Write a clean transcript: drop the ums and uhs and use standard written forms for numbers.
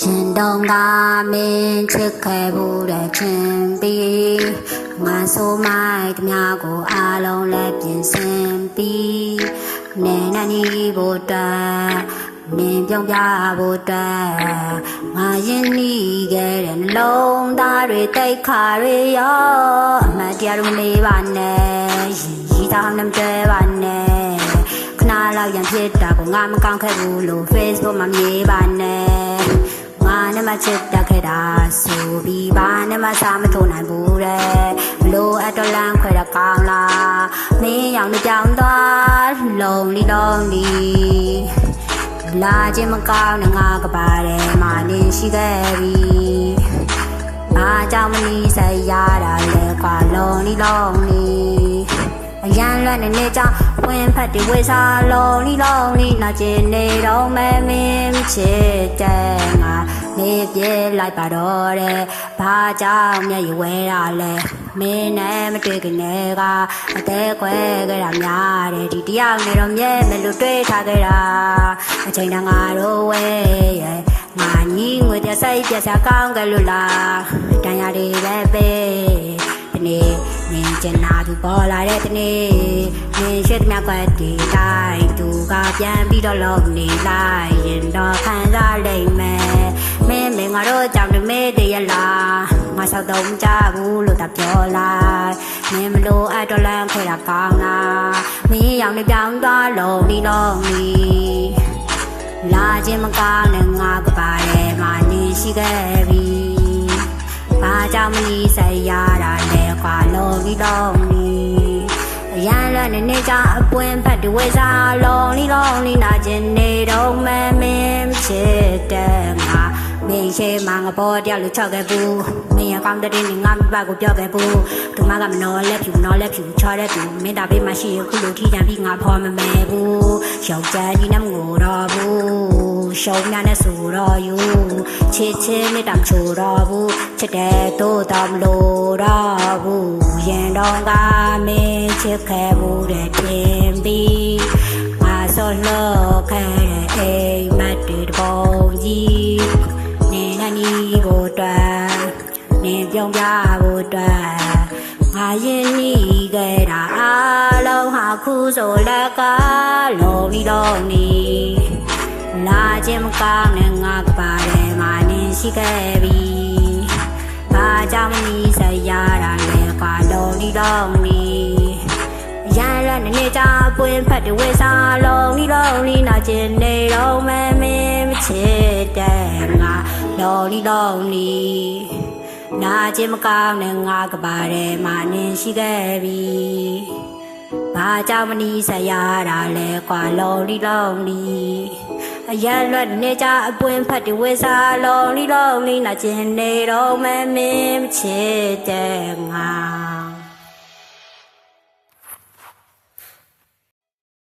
ရင်တုံးကမင်းချစ်ခဲ့ဘူးတဲ့ချင်းပြီးငါဆိုမိုက်တများကိုအားလုံးလည်းပြင်ဆင်ပြီးနေနေဖို့အတွက်နင်းပြုံးပြဖို့အတွက်ငါရင်နီးခဲ့တဲ့နှလုံးသားတွေတိတ်ခါတွေရောအမှန်တရားတွေမေးပါနဲ့ရီးသားနှမ်းတဲပါနဲ့ခဏလောက်ရန်ဖြစ်တာကိုငါမကောင်းခဲ့ဘူးလို့ Facebook မှာမြေးပါနဲ့ငါနဲ့မချစ်တတ်ခဲ့တာဆိုပြီးဘာနဲ့မှစားမထိုးနိုင်ဘူးတဲ့ဘလို့အတော်လန့်ခွဲတာကောင်းလားမင်းရောင်နဲ့ကြောင်သွားလုံးလီလာခြင်းမကောင်းနဲ့ငါကပါတယ်မာနေရှိခဲ့ပြီဘာကြောင့်မနီးဆက်ရတာလဲကွာလုံးလီအရန်လွတ်နေကြောင်ဝင်ဖက်တွေဝေစားလုံးလီနာကျင်နေတော့မဲမင်းချစ်တဲ့ငါနေပြေးလိုက်ပါတော့တဲ့ဘာကြောင့်မျက်ရည်ဝဲတာလဲမင်းနဲ့မတွေ့ခင်နဲ့ကအသေးခွဲခဲ့တာများတယ်ဒီတယောက်နေတော့မြဲမလို့တွေ့ထားခဲ့တာအချိန်တန်ငါတို့ဝဲရဲ့ငါညီငွေတစိတ်ပြတ်စားကောင်းကြလို့လားတန်ရတွေပဲပေးဒီနေ့နင်းကျင်နာသူပေါ်လာတဲ့ဒီနေ့နင်းရှိတဲ့မြတ်ကွက်ဒီတိုင်းသူကပြန်ပြီးတော့လုံးနေလိုက်ရင်တော့ခံစားလိမ့်မယ်မင်းငါတို့ကြောင့်တမေးတရလားငါဆောက်တော့ကြဘူးလို့တပြောလိုက်မင်းမလို့အတော်လန့်ခွဲတာကောင်းလားမင်းရောင်နေပြောင်းသွားလုံးလီလာခြင်းမကောင်းနဲ့ငါကပါတယ်မာနေရှိခဲ့ပြီဘာကြောင့်မနီးဆက်ရတာလဲကွာလုံးလီအရန်လည်းနေကြအပွင့်ဖက်တွေဝေစားလုံးလီနာကျင်နေတော့မင်းချစ်တဲ့ငါမင်းရှိမှငါပေါ်တယောက်လူချောက်ခဲ့ဘူးမင်းရကောင်းတဲ့နေငါမိဘကိုပြောခဲ့ဘူးသူမကမနော်လက်ဖြူချောတဲ့သူမင်းတာပေးမှရှိရခုလိုထိကြပြီးငါဖော်မမဲဘူးယောက်ျားကြီးနဲ့မငိုတော့ဘူးရှုံးများနဲ့ဆိုတော့ယူချစ်နဲ့တောင်ချိုတော့ဘူးချစ်တဲ့တို့တော့မလို့တော့ဘူးရင်တော့ကမင်းချစ်ခဲ့ဘူးတဲ့တင်ပြီးငါဆိုလို့ခဲ့တဲ့အိမ်မက်တွေပုံကြီးနီးဖို့အတွက်နင်းပြုံးပြဖို့အတွက်ငါရင်နီးခဲ့တာအားလုံးဟာခုဆိုလက်ကလုံးလီလာခြင်းမကောင်းနဲ့ငါကပါတယ်မာနေရှိခဲ့ပြီဘာကြောင့်မနီးဆက်ရတာလဲကွာလုံးလီရန်ရနေကြပွင့်ဖက်တွေဝေစားလုံးလီနာကျင်နေတော့မင်းချစ်တဲ့ငါလုံးလီနာကျင်မကောင်းနဲ့ငါကပါတယ်မာနေရှိခဲ့ပြီဘာကြောင့်မနီးဆက်ရတာလဲကွာလုံးလီအရန်လွတ်နေကြအပွင့်ဖက်တွေဝေစားလုံးလီနာကျင်နေတော့မင်းချစ်တဲ့ငါ